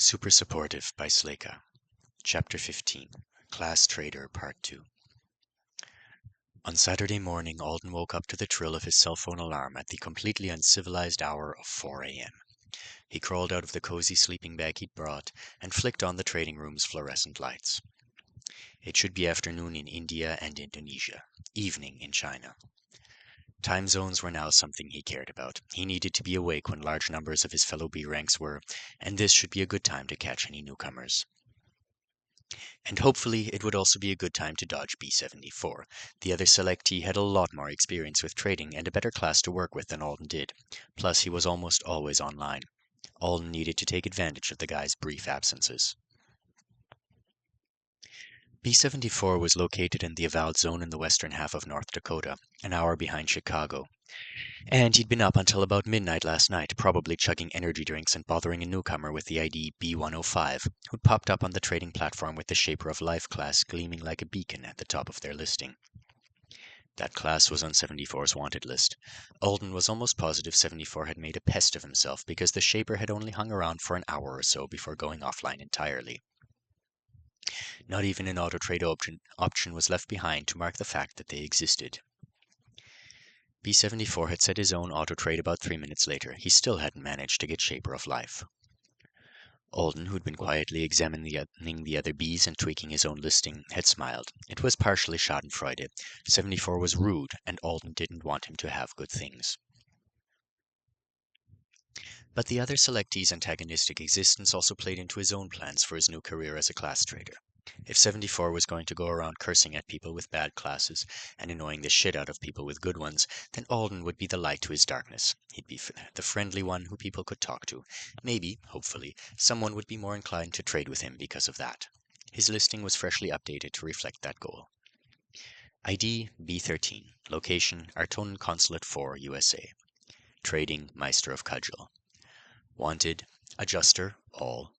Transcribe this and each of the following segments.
Super Supportive by Sleka. Chapter 15. Class Trader Part 2. On Saturday morning, Alden woke up to the trill of his cell phone alarm at the completely uncivilized hour of 4 a.m. He crawled out of the cozy sleeping bag he'd brought and flicked on the trading room's fluorescent lights. It should be afternoon in India and Indonesia, evening in China. Time zones were now something he cared about. He needed to be awake when large numbers of his fellow B-ranks were, and this should be a good time to catch any newcomers. And hopefully it would also be a good time to dodge B-74. The other selectee had a lot more experience with trading and a better class to work with than Alden did. Plus, he was almost always online. Alden needed to take advantage of the guy's brief absences. B-74 was located in the Avowed Zone in the western half of North Dakota, an hour behind Chicago. And he'd been up until about midnight last night, probably chugging energy drinks and bothering a newcomer with the ID B105, who'd popped up on the trading platform with the Shaper of Life class gleaming like a beacon at the top of their listing. That class was on 74's wanted list. Alden was almost positive 74 had made a pest of himself because the Shaper had only hung around for an hour or so before going offline entirely. Not even an auto trade option was left behind to mark the fact that they existed. B-74 had set his own auto trade about 3 minutes later. He still hadn't managed to get Shaper of Life. Alden, who'd been quietly examining the other Bs and tweaking his own listing, had smiled. It was partially schadenfreude. 74 was rude, and Alden didn't want him to have good things. But the other selectee's antagonistic existence also played into his own plans for his new career as a class trader. If 74 was going to go around cursing at people with bad classes and annoying the shit out of people with good ones, then Alden would be the light to his darkness. He'd be the friendly one who people could talk to. Maybe, hopefully, someone would be more inclined to trade with him because of that. His listing was freshly updated to reflect that goal. ID B13. Location Artonan Consulate 4, USA. Trading Meister of Cudgel. Wanted Adjuster, all.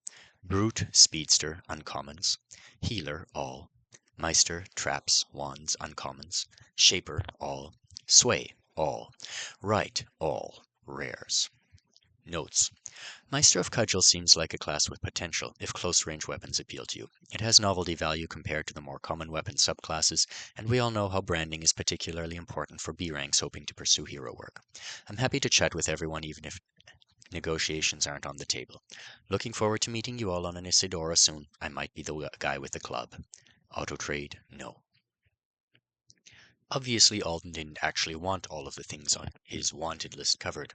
Brute, Speedster, uncommons. Healer, all. Meister, traps, wands, uncommons. Shaper, all. Sway, all. Right, all. Rares. Notes. Meister of Cudgel seems like a class with potential, if close-range weapons appeal to you. It has novelty value compared to the more common weapon subclasses, and we all know how branding is particularly important for B-ranks hoping to pursue hero work. I'm happy to chat with everyone even if negotiations aren't on the table. Looking forward to meeting you all on an Isidora soon. I might be the guy with the club. Auto trade, no. Obviously, Alden didn't actually want all of the things on his wanted list covered,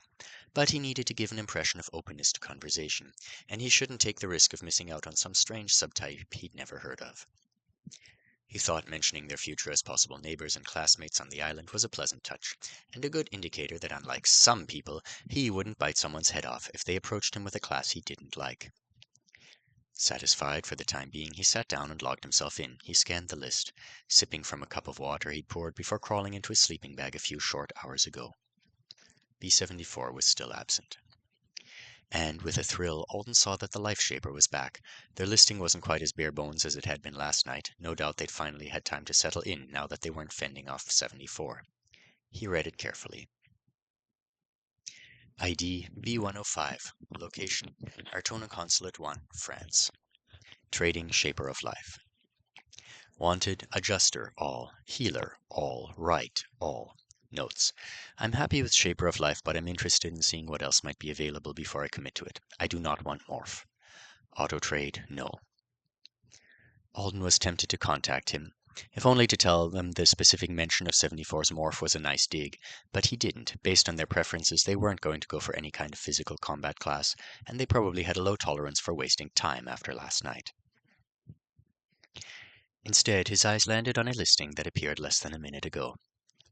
but he needed to give an impression of openness to conversation, and he shouldn't take the risk of missing out on some strange subtype he'd never heard of. He thought mentioning their future as possible neighbors and classmates on the island was a pleasant touch, and a good indicator that unlike some people, he wouldn't bite someone's head off if they approached him with a class he didn't like. Satisfied for the time being, he sat down and logged himself in. He scanned the list, sipping from a cup of water he'd poured before crawling into his sleeping bag a few short hours ago. B-74 was still absent. And with a thrill, Alden saw that the Life Shaper was back. Their listing wasn't quite as bare bones as it had been last night. No doubt they'd finally had time to settle in now that they weren't fending off 74. He read it carefully. ID B105. Location Artonan Consulate 1, France. Trading Shaper of Life. Wanted Adjuster, all. Healer, all. Right, all. Notes. I'm happy with Shaper of Life, but I'm interested in seeing what else might be available before I commit to it. I do not want Morph. Auto trade, no. Alden was tempted to contact him, if only to tell them the specific mention of 74's Morph was a nice dig, but he didn't. Based on their preferences, they weren't going to go for any kind of physical combat class, and they probably had a low tolerance for wasting time after last night. Instead, his eyes landed on a listing that appeared less than a minute ago.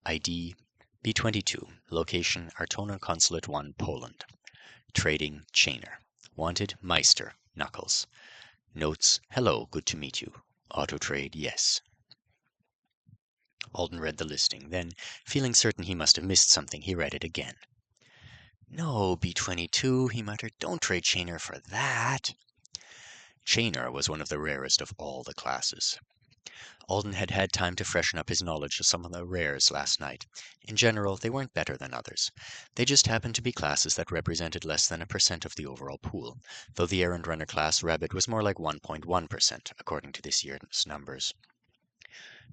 ID B22. Location Artonan Consulate 1, Poland. Trading Chainer. Wanted Meister, Knuckles. Notes. Hello, good to meet you. Auto trade, yes. Alden read the listing, then, feeling certain he must have missed something, he read it again. No, B22, he muttered. Don't trade Chainer for that. Chainer was one of the rarest of all the classes. Alden had had time to freshen up his knowledge of some of the rares last night. In general, they weren't better than others. They just happened to be classes that represented less than 1% of the overall pool, though the errand runner class rabbit was more like 1.1%, according to this year's numbers.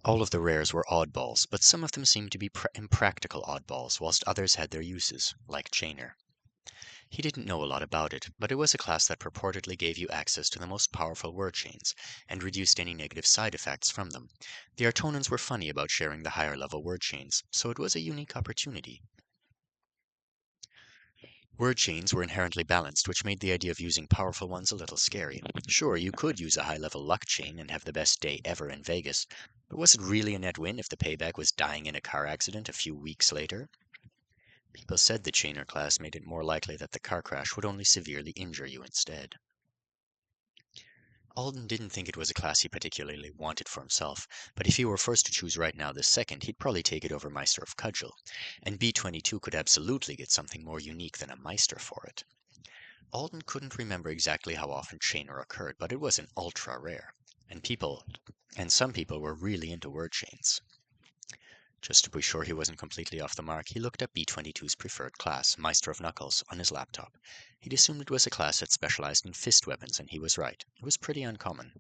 All of the rares were oddballs, but some of them seemed to be impractical oddballs, whilst others had their uses, like Chainer. He didn't know a lot about it, but it was a class that purportedly gave you access to the most powerful word chains, and reduced any negative side effects from them. The Artonans were funny about sharing the higher level word chains, so it was a unique opportunity. Word chains were inherently balanced, which made the idea of using powerful ones a little scary. Sure, you could use a high level luck chain and have the best day ever in Vegas, but was it really a net win if the payback was dying in a car accident a few weeks later? People said the Chainer class made it more likely that the car crash would only severely injure you instead. Alden didn't think it was a class he particularly wanted for himself, but if he were forced to choose right now this second, he'd probably take it over Meister of Cudgel, and B-22 could absolutely get something more unique than a Meister for it. Alden couldn't remember exactly how often Chainer occurred, but it was an ultra rare, and some people were really into word chains. Just to be sure he wasn't completely off the mark, he looked up B-22's preferred class, Meister of Knuckles, on his laptop. He'd assumed it was a class that specialized in fist weapons, and he was right. It was pretty uncommon.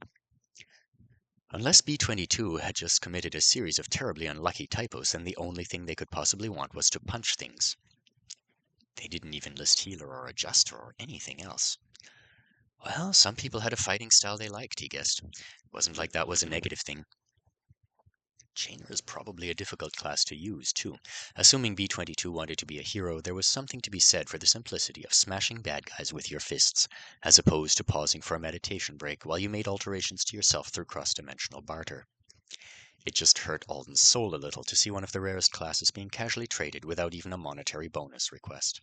Unless B-22 had just committed a series of terribly unlucky typos, then the only thing they could possibly want was to punch things. They didn't even list healer or adjuster or anything else. Well, some people had a fighting style they liked, he guessed. It wasn't like that was a negative thing. Chainer is probably a difficult class to use, too. Assuming B-22 wanted to be a hero, there was something to be said for the simplicity of smashing bad guys with your fists, as opposed to pausing for a meditation break while you made alterations to yourself through cross-dimensional barter. It just hurt Alden's soul a little to see one of the rarest classes being casually traded without even a monetary bonus request.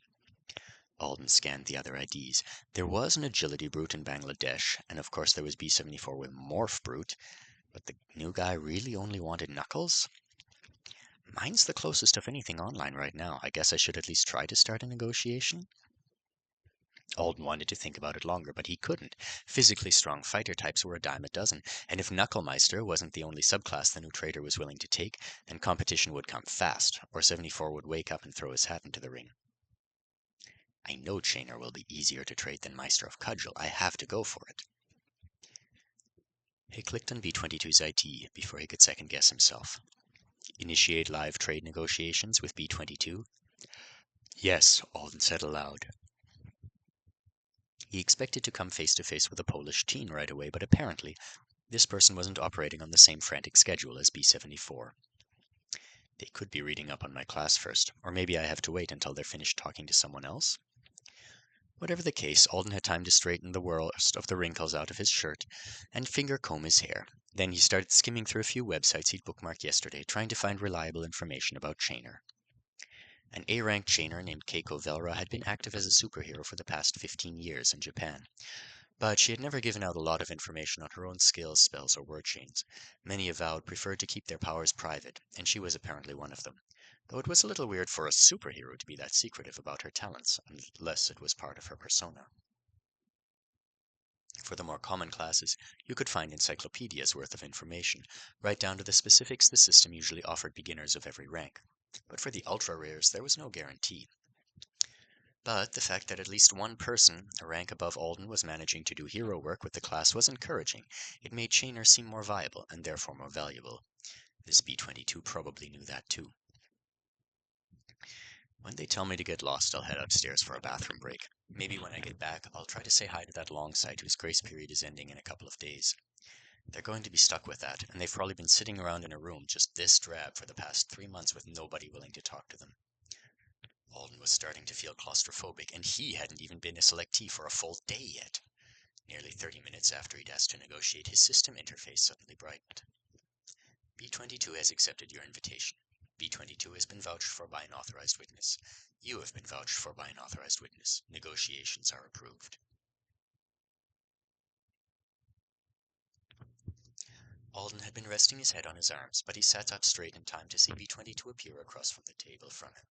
Alden scanned the other IDs. There was an Agility Brute in Bangladesh, and of course there was B-74 with Morph Brute, but the new guy really only wanted Knuckles? Mine's the closest of anything online right now. I guess I should at least try to start a negotiation? Alden wanted to think about it longer, but he couldn't. Physically strong fighter types were a dime a dozen, and if Knucklemeister wasn't the only subclass the new trader was willing to take, then competition would come fast, or 74 would wake up and throw his hat into the ring. I know Chainer will be easier to trade than Meister of Cudgel. I have to go for it. He clicked on B-22's ID before he could second-guess himself. Initiate live trade negotiations with B-22? Yes, Alden said aloud. He expected to come face-to-face with a Polish teen right away, but apparently this person wasn't operating on the same frantic schedule as B-74. They could be reading up on my class first, or maybe I have to wait until they're finished talking to someone else. Whatever the case, Alden had time to straighten the worst of the wrinkles out of his shirt and finger-comb his hair. Then he started skimming through a few websites he'd bookmarked yesterday, trying to find reliable information about Chainer. An A-ranked Chainer named Keiko Velra had been active as a superhero for the past 15 years in Japan, but she had never given out a lot of information on her own skills, spells, or word chains. Many avowed preferred to keep their powers private, and she was apparently one of them. Though it was a little weird for a superhero to be that secretive about her talents, unless it was part of her persona. For the more common classes, you could find encyclopedias worth of information, right down to the specifics the system usually offered beginners of every rank. But for the ultra-rares, there was no guarantee. But the fact that at least one person, a rank above Alden, was managing to do hero work with the class was encouraging. It made Chainer seem more viable, and therefore more valuable. This B-22 probably knew that too. When they tell me to get lost, I'll head upstairs for a bathroom break. Maybe when I get back, I'll try to say hi to that long sight whose grace period is ending in a couple of days. They're going to be stuck with that, and they've probably been sitting around in a room just this drab for the past 3 months with nobody willing to talk to them. Alden was starting to feel claustrophobic, and he hadn't even been a selectee for a full day yet. Nearly 30 minutes after he'd asked to negotiate, his system interface suddenly brightened. B-22 has accepted your invitation. B-22 has been vouched for by an authorized witness. You have been vouched for by an authorized witness. Negotiations are approved. Alden had been resting his head on his arms, but he sat up straight in time to see B-22 appear across from the table from him.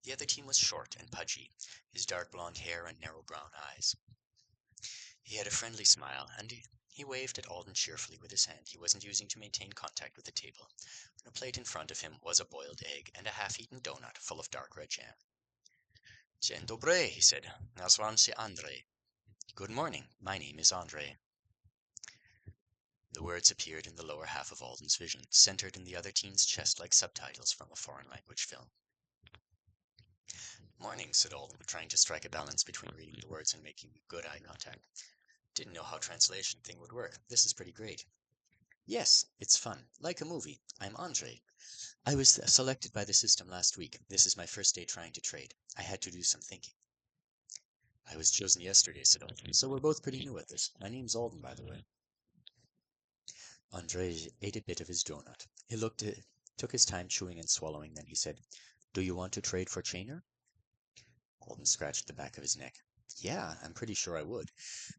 The other team was short and pudgy, his dark blonde hair and narrow brown eyes. He had a friendly smile, and He waved at Alden cheerfully with his hand he wasn't using to maintain contact with the table. On a plate in front of him was a boiled egg and a half-eaten donut full of dark red jam. Dzień dobry, he said. Nazywam się Andrzej. Good morning. My name is Andrzej. The words appeared in the lower half of Alden's vision, centered in the other teen's chest like subtitles from a foreign language film. Morning, said Alden, trying to strike a balance between reading the words and making good eye contact. Didn't know how translation thing would work. This is pretty great. Yes, it's fun. Like a movie. I'm Andrzej. I was selected by the system last week. This is my first day trying to trade. I had to do some thinking. I was chosen yesterday, said Alden, so we're both pretty new at this. My name's Alden, by the way. Andrzej ate a bit of his donut. He took his time chewing and swallowing, then he said, Do you want to trade for Chainer? Alden scratched the back of his neck. Yeah, I'm pretty sure I would.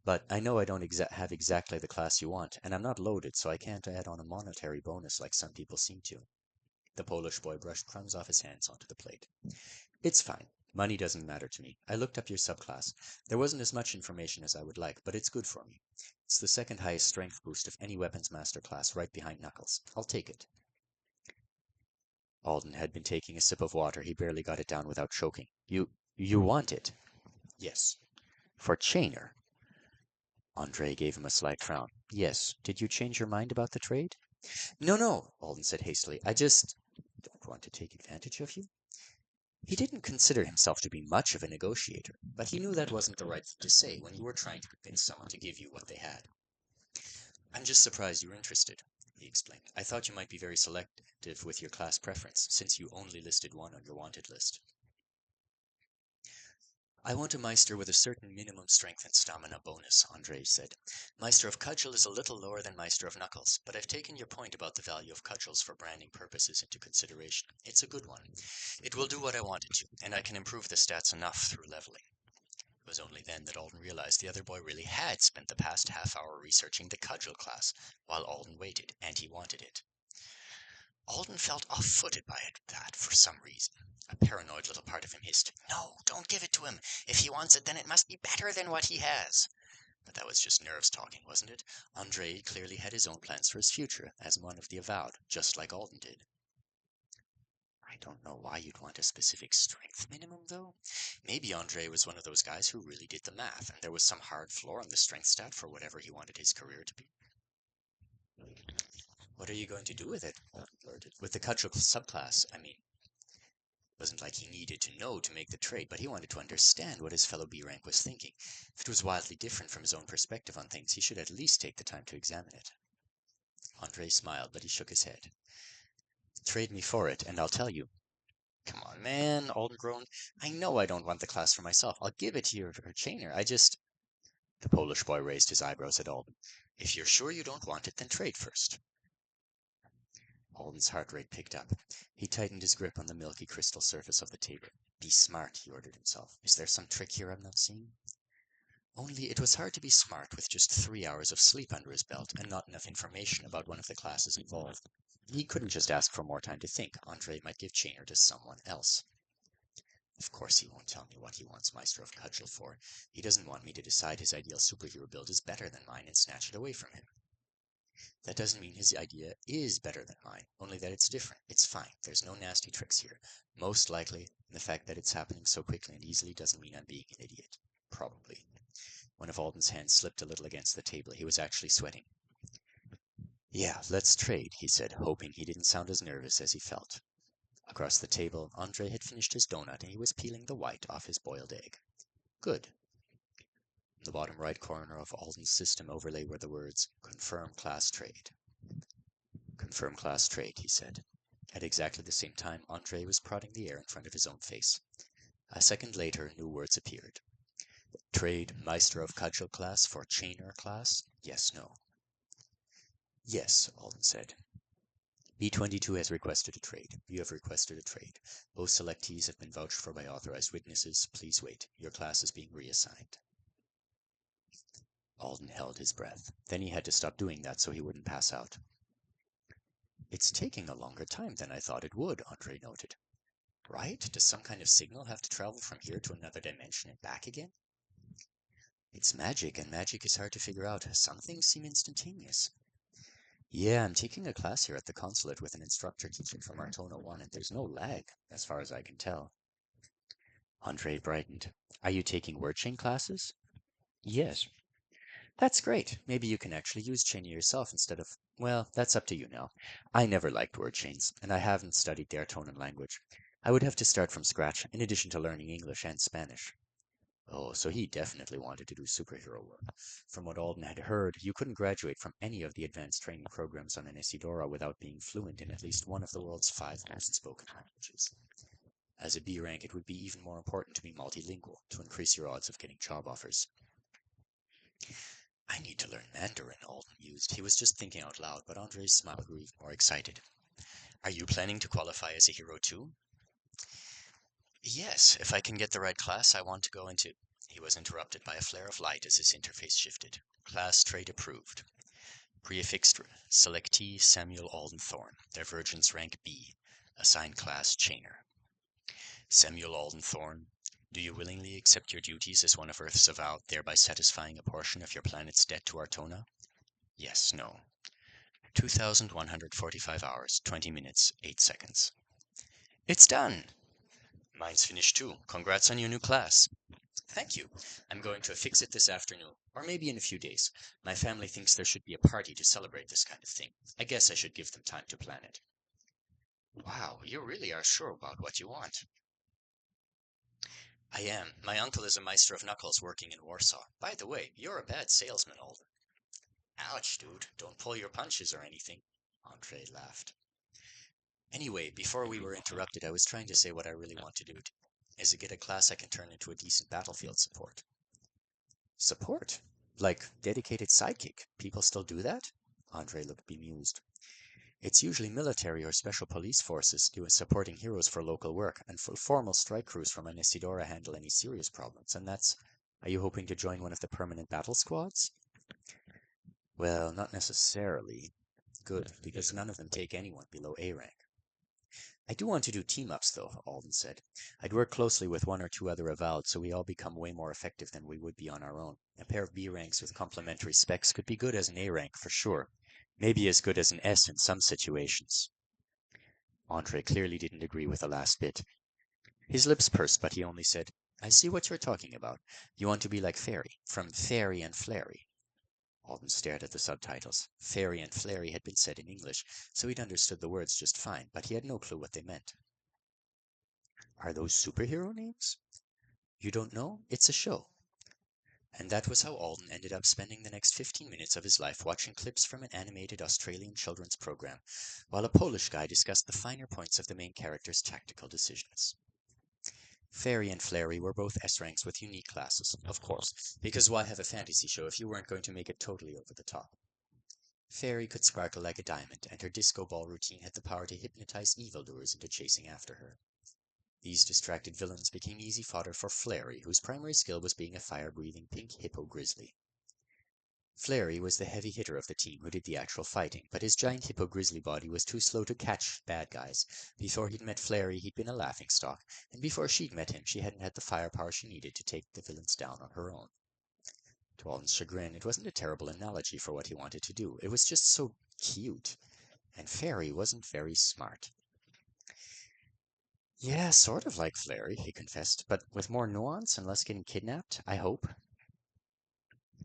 But I know I don't have exactly the class you want, and I'm not loaded, so I can't add on a monetary bonus like some people seem to. The Polish boy brushed crumbs off his hands onto the plate. It's fine. Money doesn't matter to me. I looked up your subclass. There wasn't as much information as I would like, but it's good for me. It's the second highest strength boost of any weapons master class, right behind Knuckles. I'll take it. Alden had been taking a sip of water. He barely got it down without choking. You want it? Yes. For Chainer? Andrzej gave him a slight frown. Yes. Did you change your mind about the trade? No, Alden said hastily. I just don't want to take advantage of you. He didn't consider himself to be much of a negotiator, but he knew that wasn't the right thing to say when you were trying to convince someone to give you what they had. I'm just surprised you're interested, he explained. I thought you might be very selective with your class preference, since you only listed one on your wanted list. I want a Meister with a certain minimum strength and stamina bonus, Andrzej said. Meister of Cudgel is a little lower than Meister of Knuckles, but I've taken your point about the value of cudgels for branding purposes into consideration. It's a good one. It will do what I want it to, and I can improve the stats enough through leveling. It was only then that Alden realized the other boy really had spent the past half hour researching the Cudgel class, while Alden waited, and he wanted it. Alden felt off-footed by that for some reason. A paranoid little part of him hissed, No, don't give it to him. If he wants it, then it must be better than what he has. But that was just nerves talking, wasn't it? Andrzej clearly had his own plans for his future, as one of the Avowed, just like Alden did. I don't know why you'd want a specific strength minimum, though. Maybe Andrzej was one of those guys who really did the math, and there was some hard floor on the strength stat for whatever he wanted his career to be. What are you going to do with it? Alden blurted. With the Cudgel subclass, I mean. It wasn't like he needed to know to make the trade, but he wanted to understand what his fellow B-rank was thinking. If it was wildly different from his own perspective on things, he should at least take the time to examine it. Andrzej smiled, but he shook his head. Trade me for it, and I'll tell you. Come on, man, Alden groaned. I know I don't want the class for myself. I'll give it to your Chainer. The Polish boy raised his eyebrows at Alden. If you're sure you don't want it, then trade first. Alden's heart rate picked up. He tightened his grip on the milky crystal surface of the table. Be smart, he ordered himself. Is there some trick here I'm not seeing? Only it was hard to be smart with just 3 hours of sleep under his belt and not enough information about one of the classes involved. He couldn't just ask for more time to think. Andrzej might give Chainer to someone else. Of course he won't tell me what he wants Meister of Cudgel for. He doesn't want me to decide his ideal superhero build is better than mine and snatch it away from him. That doesn't mean his idea is better than mine, only that it's different. It's fine. There's no nasty tricks here. Most likely, the fact that it's happening so quickly and easily doesn't mean I'm being an idiot. Probably. One of Alden's hands slipped a little against the table. He was actually sweating. Yeah, let's trade, he said, hoping he didn't sound as nervous as he felt. Across the table, Andrzej had finished his donut and he was peeling the white off his boiled egg. Good. In the bottom right corner of Alden's system overlay were the words, Confirm Class Trade. Confirm Class Trade, he said. At exactly the same time, Andrzej was prodding the air in front of his own face. A second later, new words appeared. Trade Meister of Cudgel class for Chainer class? Yes, no. Yes, Alden said. B-22 has requested a trade. You have requested a trade. Both selectees have been vouched for by authorized witnesses. Please wait. Your class is being reassigned. Alden held his breath. Then he had to stop doing that so he wouldn't pass out. It's taking a longer time than I thought it would, Andrzej noted. Right? Does some kind of signal have to travel from here to another dimension and back again? It's magic, and magic is hard to figure out. Some things seem instantaneous. Yeah, I'm taking a class here at the consulate with an instructor teaching from Artona 1, and there's no lag, as far as I can tell. Andre brightened. Are you taking word chain classes? Yes. That's great. Maybe you can actually use Chainy yourself instead of... Well, that's up to you now. I never liked word chains, and I haven't studied the Artonan language. I would have to start from scratch, in addition to learning English and Spanish. Oh, so he definitely wanted to do superhero work. From what Alden had heard, you couldn't graduate from any of the advanced training programs on an Isidora without being fluent in at least one of the world's 5 most spoken languages. As a B rank, it would be even more important to be multilingual to increase your odds of getting job offers. I need to learn Mandarin, Alden mused. He was just thinking out loud, but Andre's smile grew even more excited. Are you planning to qualify as a hero too? Yes, if I can get the right class I want to go into. He was interrupted by a flare of light as his interface shifted. Class trait approved. Prefixed selectee Samuel Alden Thorne. Divergence rank B. Assigned class Chainer. Samuel Alden Thorne, do you willingly accept your duties as one of Earth's avowed, thereby satisfying a portion of your planet's debt to Artona? Yes, no. 2,145 hours, 20 minutes, 8 seconds. It's done! Mine's finished too. Congrats on your new class. Thank you. I'm going to affix it this afternoon, or maybe in a few days. My family thinks there should be a party to celebrate this kind of thing. I guess I should give them time to plan it. Wow, you really are sure about what you want. I am. My uncle is a Meister of Knuckles working in Warsaw. By the way, you're a bad salesman, Alden. Ouch, dude. Don't pull your punches or anything. Andre laughed. Anyway, before we were interrupted, I was trying to say what I really want to do is to get a class I can turn into a decent battlefield support. Support? Like dedicated sidekick? People still do that? Andre looked bemused. It's usually military or special police forces doing supporting heroes for local work, and formal strike crews from an Isidora handle any serious problems, and that's... Are you hoping to join one of the permanent battle squads? Well, not necessarily. Good, because none of them take anyone below A rank. I do want to do team-ups, though, Alden said. I'd work closely with 1 or 2 other avowed, so we all become way more effective than we would be on our own. A pair of B ranks with complementary specs could be good as an A rank, for sure. Maybe as good as an S in some situations. Andre clearly didn't agree with the last bit. His lips pursed, but he only said, I see what you're talking about. You want to be like Fairy, from Fairy and Flary. Alden stared at the subtitles. Fairy and Flary had been said in English, so he'd understood the words just fine, but he had no clue what they meant. Are those superhero names? You don't know? It's a show. And that was how Alden ended up spending the next 15 minutes of his life watching clips from an animated Australian children's program, while a Polish guy discussed the finer points of the main character's tactical decisions. Fairy and Flary were both S ranks with unique classes, of course, because why have a fantasy show if you weren't going to make it totally over the top? Fairy could sparkle like a diamond, and her disco ball routine had the power to hypnotize evildoers into chasing after her. These distracted villains became easy fodder for Flary, whose primary skill was being a fire-breathing pink hippo grizzly. Flary was the heavy hitter of the team who did the actual fighting, but his giant hippo grizzly body was too slow to catch bad guys. Before he'd met Flary, he'd been a laughingstock, and before she'd met him, she hadn't had the firepower she needed to take the villains down on her own. To Alden's chagrin, it wasn't a terrible analogy for what he wanted to do. It was just so cute. And Fairy wasn't very smart. Yeah, sort of like Flary, he confessed, but with more nuance and less getting kidnapped, I hope.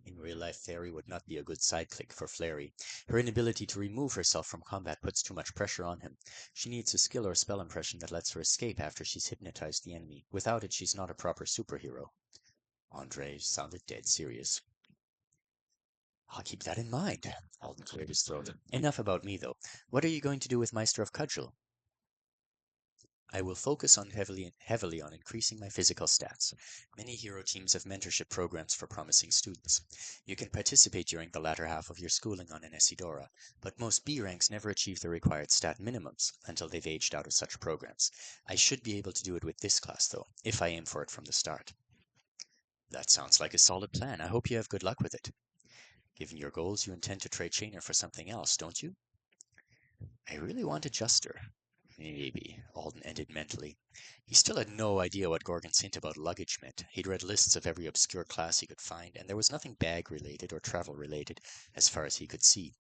In real life, Fairy would not be a good sidekick for Flary. Her inability to remove herself from combat puts too much pressure on him. She needs a skill or spell impression that lets her escape after she's hypnotized the enemy. Without it, she's not a proper superhero. Andre sounded dead serious. I'll keep that in mind, Alden cleared his throat. Enough about me, though. What are you going to do with Meister of Cudgel? I will focus on heavily on increasing my physical stats. Many hero teams have mentorship programs for promising students. You can participate during the latter half of your schooling on an Isidora, but most B ranks never achieve the required stat minimums until they've aged out of such programs. I should be able to do it with this class, though, if I aim for it from the start. That sounds like a solid plan. I hope you have good luck with it. Given your goals, you intend to trade Chainer for something else, don't you? I really want a Juster. Maybe, Alden ended mentally. He still had no idea what Gorgon's hint about luggage meant. He'd read lists of every obscure class he could find, and there was nothing bag-related or travel-related, as far as he could see.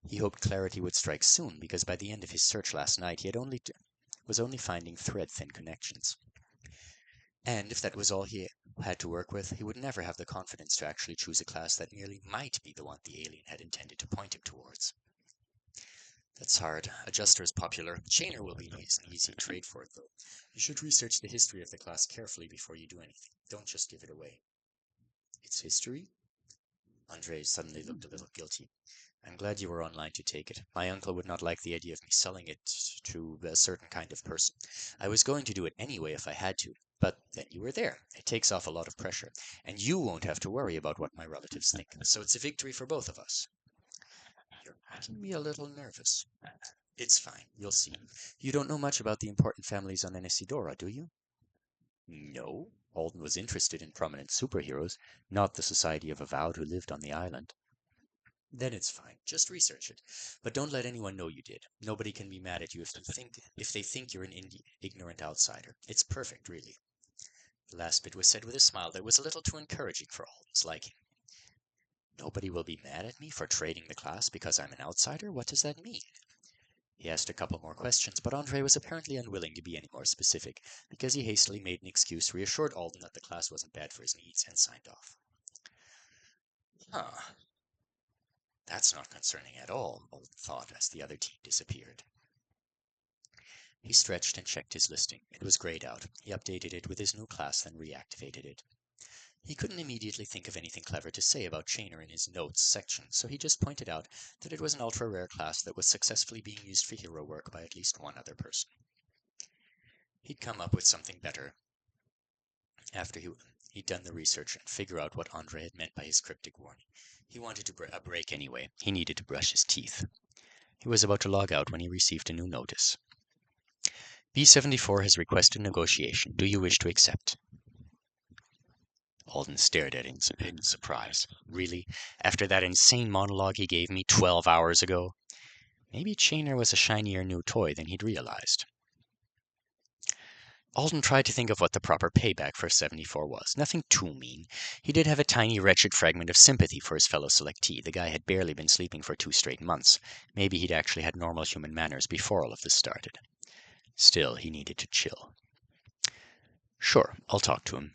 He hoped clarity would strike soon, because by the end of his search last night he was only finding thread-thin connections. And if that was all he had to work with, he would never have the confidence to actually choose a class that merely might be the one the alien had intended to point him towards. That's hard. Adjuster is popular. Chainer will be an easy trade for it, though. You should research the history of the class carefully before you do anything. Don't just give it away. Its history? Andre suddenly looked a little guilty. I'm glad you were online to take it. My uncle would not like the idea of me selling it to a certain kind of person. I was going to do it anyway if I had to, but then you were there. It takes off a lot of pressure, and you won't have to worry about what my relatives think, so it's a victory for both of us. You're making me a little nervous. It's fine, you'll see. You don't know much about the important families on Enisidora, do you? No. Alden was interested in prominent superheroes, not the Society of Avowed who lived on the island. Then it's fine. Just research it. But don't let anyone know you did. Nobody can be mad at you if they think you're an ignorant outsider. It's perfect, really. The last bit was said with a smile that was a little too encouraging for Alden's liking. Nobody will be mad at me for trading the class because I'm an outsider? What does that mean? He asked a couple more questions, but Andre was apparently unwilling to be any more specific, because he hastily made an excuse, reassured Alden that the class wasn't bad for his needs, and signed off. Huh. That's not concerning at all, Alden thought as the other teen disappeared. He stretched and checked his listing. It was grayed out. He updated it with his new class, then reactivated it. He couldn't immediately think of anything clever to say about Chainer in his notes section, so he just pointed out that it was an ultra-rare class that was successfully being used for hero work by at least one other person. He'd come up with something better after he'd done the research and figure out what Andre had meant by his cryptic warning. He wanted a break anyway. He needed to brush his teeth. He was about to log out when he received a new notice. B-74 has requested negotiation. Do you wish to accept? Alden stared at it in surprise. Really? After that insane monologue he gave me 12 hours ago? Maybe Chainer was a shinier new toy than he'd realized. Alden tried to think of what the proper payback for 74 was. Nothing too mean. He did have a tiny, wretched fragment of sympathy for his fellow selectee. The guy had barely been sleeping for 2 straight months. Maybe he'd actually had normal human manners before all of this started. Still, he needed to chill. Sure, I'll talk to him.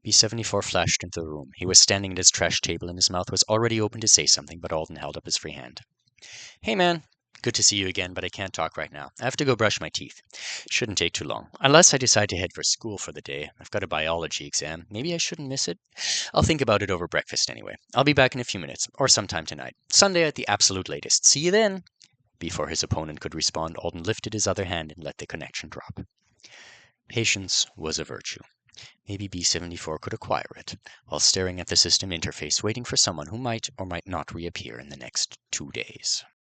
B-74 flashed into the room. He was standing at his trash table and his mouth was already open to say something, but Alden held up his free hand. Hey, man. Good to see you again, but I can't talk right now. I have to go brush my teeth. Shouldn't take too long. Unless I decide to head for school for the day. I've got a biology exam. Maybe I shouldn't miss it. I'll think about it over breakfast anyway. I'll be back in a few minutes, or sometime tonight. Sunday at the absolute latest. See you then. Before his opponent could respond, Alden lifted his other hand and let the connection drop. Patience was a virtue. Maybe B-74 could acquire it, while staring at the system interface waiting for someone who might or might not reappear in the next 2 days.